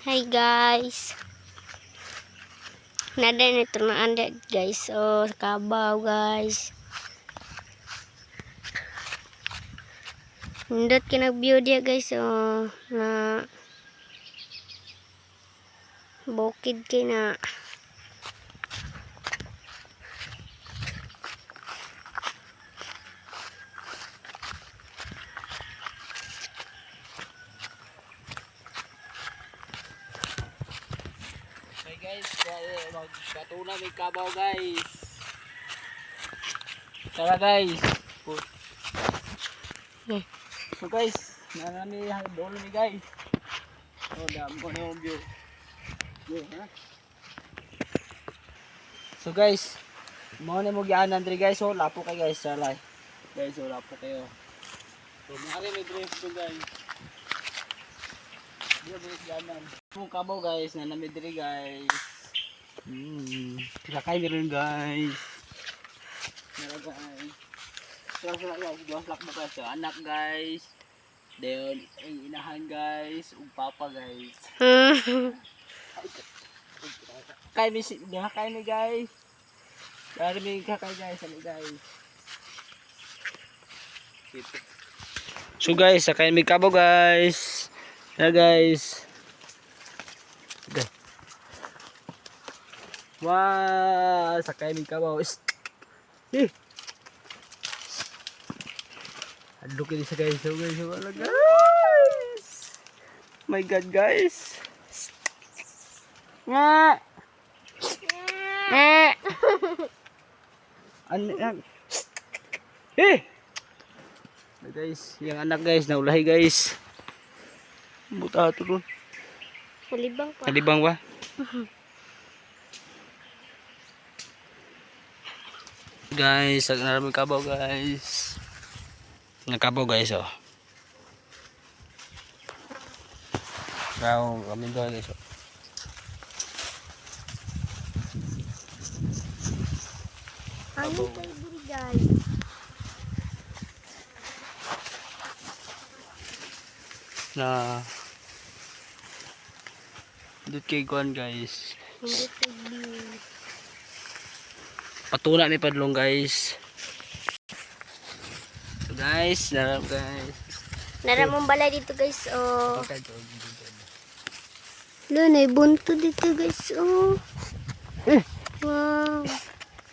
Hi guys. Nada nito na anda guys. Oh, kabaw guys. Nindot kinag-view dia guys. Oh, na bukid kina. Okay guys, magkatuna may kabaw guys. Tara guys. Yeah. So guys, nanami dolo ni guys. Oh, dam ko na yung view. Ha? So guys, mo na mo gianan diri guys. Oh, lapo kay guys, salay. Guys, oh, lapo kayo. So, mari may drift ko guys. Dito mo gianan. Mo kabaw guys, nanami diri guys. Sakay meron guys. Meron guys. Sila guys, dua slak mo guys. Anak guys. Then, ang inahan guys. Ug papa guys. Kay mi kay mi guys. Dari mi kakay guys, ani guys. So guys, sakay mi kabo guys. Na guys. Okay. Wah, sakay mi kabo. Eh. Adlok ini sa guys. So guys, wala guys. My god guys. Nga. Anak. Eh. Guys, yung anak guys, naulahi guys. Buta ito doon. Halibang pa. Kalibang ba? Guys, ang naraming kabaw guys. Nakabaw guys oh. Raw kami doon guys oh. Ano tayo diri guys? Na dito kay kuan guys. Hindi tayo. Patuna may padlong guys. So guys, naram guys. Naramong balay dito guys. Oh. Okay, Lunay bunto dito guys. Oh. Eh. Wow.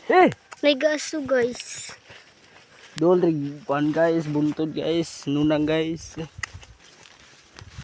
Eh. Nagaso guys. Dol rig kuan guys, buntod guys, nunang guys.